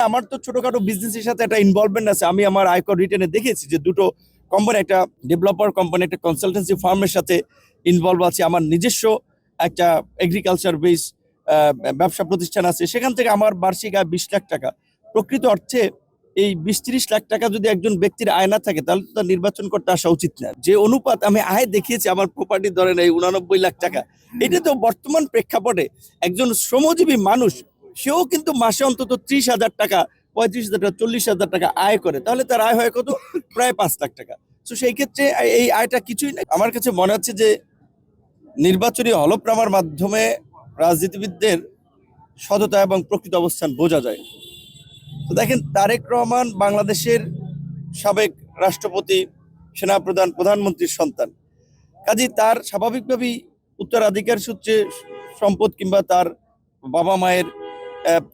আমার তো ছোটখাটো বিজনেসের সাথে একটা ইনভলভমেন্ট আছে। আমি আমার আয়কর রিটার্নে দেখেছি যে দুটো কোম্পানি, একটা ডেভেলপার কোম্পানি, একটা কনসালটেন্সি ফার্মের সাথে ইনভলভ আছে। আমার নিজস্ব একটা এগ্রিকালচার বেস ব্যবসা প্রতিষ্ঠান আছে, সেখান থেকে আমার বার্ষিক আয় 20 লাখ টাকা। প্রকৃত অর্থে এই 20-30 লাখ টাকা যদি একজন ব্যক্তির আয় না থাকে তাহলে তো তার নির্বাচন করতে আসা উচিত না। যে অনুপাত আমি আয় দেখিয়েছি, আমার প্রপার্টি ধরেন এই 89 লাখ টাকা, এটা তো বর্তমান প্রেক্ষাপটে একজন শ্রমজীবী মানুষ, সেও কিন্তু মাসে অন্তত 30,000 টাকা, 35,000 টাকা, 40,000 টাকা আয় করে, তাহলে তার আয় হয় কত? প্রায় 5 লাখ টাকা। তো সেই ক্ষেত্রে এই আয়টা কিছুই না। আমার কাছে মনে হচ্ছে যে নির্বাচনী হলফনামার মাধ্যমে রাজনীতিবিদদের সততা এবং প্রকৃত অবস্থান বোঝা যায়। তো দেখেন, তারেক রহমান বাংলাদেশের সাবেক রাষ্ট্রপতি, সেনাপ্রধান, প্রধানমন্ত্রীর সন্তান। কাজেই তার স্বাভাবিকভাবেই উত্তরাধিকার সূত্রে সম্পদ কিংবা তার বাবা মায়ের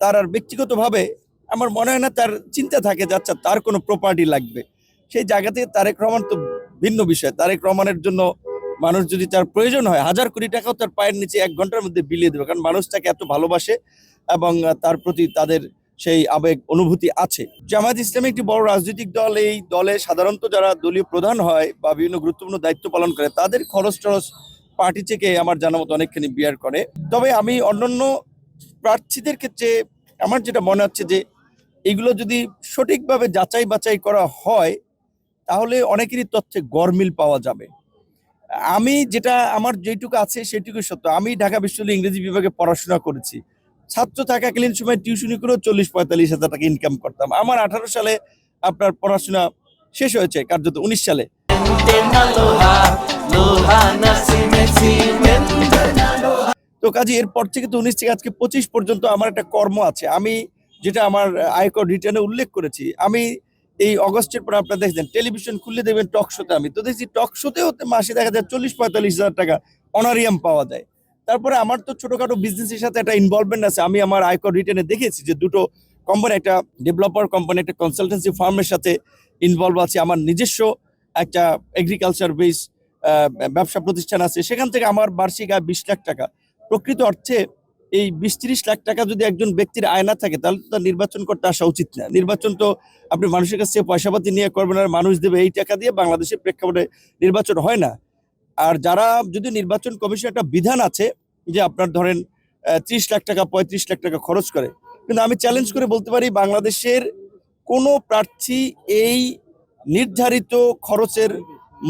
তার আর ব্যক্তিগতভাবে আমার মনে হয় না তার চিন্তা থাকে যে আচ্ছা তার কোনো প্রপার্টি লাগবে। সেই জায়গা থেকে তারেক রহমান তো ভিন্ন বিষয়। তারেক রহমানের জন্য মানুষ যদি তার প্রয়োজন হয় 1,000 কোটি টাকাও তার পায়ের নিচে 1 ঘন্টার মধ্যে বিলিয়ে দেবে, কারণ মানুষ তাকে এত ভালোবাসে এবং তার প্রতি তাদের সেই আবেগ অনুভূতি আছে। জামায়াত ইসলামী একটি বড় রাজনৈতিক দল। এই দলে সাধারণত যারা দলীয় প্রধান হয় বা বিভিন্ন গুরুত্বপূর্ণ দায়িত্ব পালন করে তাদের খরচ টরচ পার্টি থেকে আমার জানা মতো অনেকখানি বিয়ার করে। তবে আমি অন্যান্য প্রার্থীদের ক্ষেত্রে আমার যেটা মনে হচ্ছে যে এগুলো যদি সঠিকভাবে যাচাই বাছাই করা হয় তাহলে অনেকেরই তথ্যে গরমিল পাওয়া যাবে। আমি যেটা আমার যেটুকু আছে সেটুকু সত্য। আমি ঢাকা বিশ্ববিদ্যালয় ইংরেজি বিভাগে পড়াশোনা করেছি। ছাত্র থাকাকালীন সময় টিউশনি করেও 40-45 হাজার টাকা ইনকাম করতাম। আমার 18 সালে আপনার পড়াশোনা শেষ হয়েছে, কার্যত 19 সালে। তো কাজে এরপর থেকে তো 19 থেকে আজকে 25 পর্যন্ত আমার একটা কর্ম আছে। আমি যেটা আমার আয়কর রিটার্নে উল্লেখ করেছি, আমি এই অগস্টের পর আপনারা দেখছেন টেলিভিশন খুললে দেখবেন টক শোতে, আমি তো দেখছি টক শোতেও মাসে দেখা যায় 40-45 হাজার টাকা অনারিয়াম পাওয়া যায়। তারপরে আমার তো ছোটখাটো বিজনেসের সাথে একটা ইনভলভমেন্ট আছে। আমি আমার আয়কর রিটার্নে দেখেছি যে দুটো কোম্পানি, একটা ডেভেলপার কোম্পানি, একটা কনসালটেন্সি ফার্মের সাথে ইনভলভ আছে। আমার নিজস্ব একটা এগ্রিকালচার বেস ব্যবসা প্রতিষ্ঠান আছে, সেখান থেকে আমার বার্ষিক আয় 20 লাখ টাকা। প্রকৃত অর্থে এই 20-30 লাখ টাকা যদি একজন ব্যক্তির আয় না থাকে তাহলে তো তার নির্বাচন করতে আসা উচিত না। নির্বাচন তো আপনি মানুষের কাছে পয়সাপাতি নিয়ে করবেন আর মানুষ দেবে, এই টাকা দিয়ে বাংলাদেশের প্রেক্ষাপটে নির্বাচন হয় না। আর যারা যদি নির্বাচন কমিশন একটা বিধান আছে যে আপনার ধরেন 30 লাখ টাকা, 35 লাখ টাকা খরচ করে, কিন্তু আমি চ্যালেঞ্জ করে বলতে পারি বাংলাদেশের কোনো প্রার্থী এই নির্ধারিত খরচের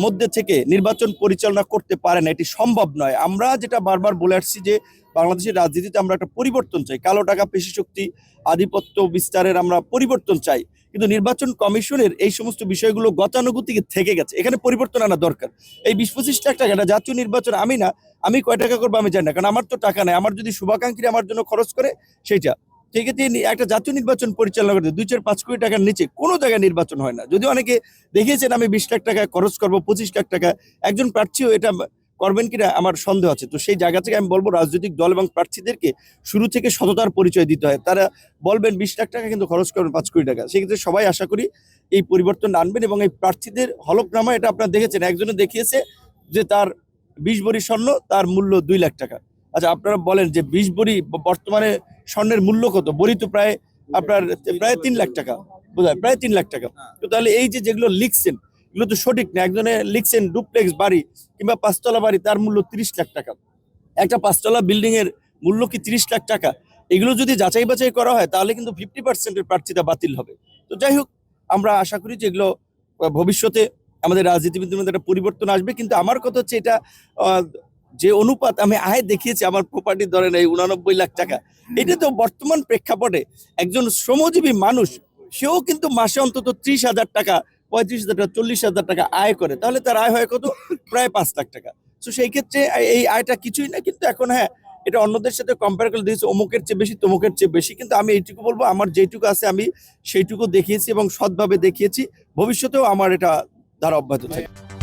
মধ্যে থেকে নির্বাচন পরিচালনা করতে পারে না। এটি সম্ভব নয়। আমরা যেটা বারবার বলে আসছি যে বাংলাদেশের রাজনীতিতে আমরা একটা পরিবর্তন চাই, কালো টাকা, পেশি শক্তি, আধিপত্য বিস্তারের আমরা পরিবর্তন চাই। কিন্তু নির্বাচন কমিশনের এই সমস্ত বিষয়গুলো গতানুগতিক থেকে গেছে, এখানে পরিবর্তন আনা দরকার। এই 20-25 লাখ টাকা এটা জাতীয় নির্বাচন আমি না, আমি কয় টাকা করবো আমি জানি না, কারণ আমার তো টাকা নাই। আমার যদি শুভাকাঙ্ক্ষী আমার জন্য খরচ করে সেইটা ঠিক আছে। একটা জাতীয় নির্বাচন পরিচালনা করতে 2-4-5 কোটি টাকার নিচে কোনো জায়গায় নির্বাচন হয় না। যদি অনেকে দেখিয়েছেন আমি 20 লাখ টাকা খরচ করবো, 25 লাখ টাকা, একজন প্রার্থীও এটা করবেন কিনা আমার সন্দেহ আছে। তো সেই জায়গা থেকে আমি বলবো রাজনৈতিক দল এবং প্রার্থীদেরকে শুরু থেকে সততার পরিচয় দিতে হয়। তারা বলবেন 20 লাখ টাকা কিন্তু খরচ করবেন 5 কোটি টাকা, সেক্ষেত্রে সবাই আশা করি এই পরিবর্তন আনবেন। এবং এই প্রার্থীদের হলফনামা এটা আপনারা দেখেছেন, একজনে দেখিয়েছে যে তার 20 ভরি স্বর্ণ, তার মূল্য 2 লাখ টাকা। আচ্ছা আপনারা বলেন যে 20 ভরি বর্তমানে স্বর্ণের মূল্য কত? ভরি তো প্রায় আপনার প্রায় 3 লাখ টাকা, বোধহয় প্রায় 3 লাখ টাকা। তো তাহলে এই যে যেগুলো লিখছেন এগুলো তো সঠিক না। একজনে লিখছেন ডুপ্লেক্স বাড়ি কিংবা 5 তলা বাড়ি, তার মূল্য 30 লাখ টাকা। একটা 5 তলা বিল্ডিং এর মূল্য কি 30 লাখ টাকা? এগুলো যদি যাচাই বাছাই করা হয় তাহলে কিন্তু 50% এর প্রার্থীতা বাতিল হবে। তো যাই হোক, আমরা আশা করি যে এগুলো ভবিষ্যতে আমাদের রাজনীতিবিদদের মধ্যে একটা পরিবর্তন আসবে। কিন্তু আমার কথা হচ্ছে এটা যে অনুপাত আমি আয় দেখিয়েছি, আমার প্রপার্টি ধরেন এই 89 লাখ টাকা, এটা তো বর্তমান প্রেক্ষাপটে একজন শ্রমজীবী মানুষ, সেও কিন্তু মাসে অন্তত 30,000 টাকা, 35,000 টাকা, 40,000 টাকা আয় করে, তাহলে তার আয় হয় কত? প্রায় 5 লাখ টাকা। তো সেই ক্ষেত্রে এই আয়টা কিছুই না। কিন্তু এখন হ্যাঁ, এটা অন্যদের সাথে কম্পেয়ার করে দিয়েছে অমুকের চেয়ে বেশি, তমুকের চেয়ে বেশি। কিন্তু আমি এইটুকু বলবো আমার যেটুকু আছে আমি সেইটুকু দেখিয়েছি এবং সৎভাবে দেখিয়েছি। ভবিষ্যতেও আমার এটা দ্বারা অব্যাহত থাকবে।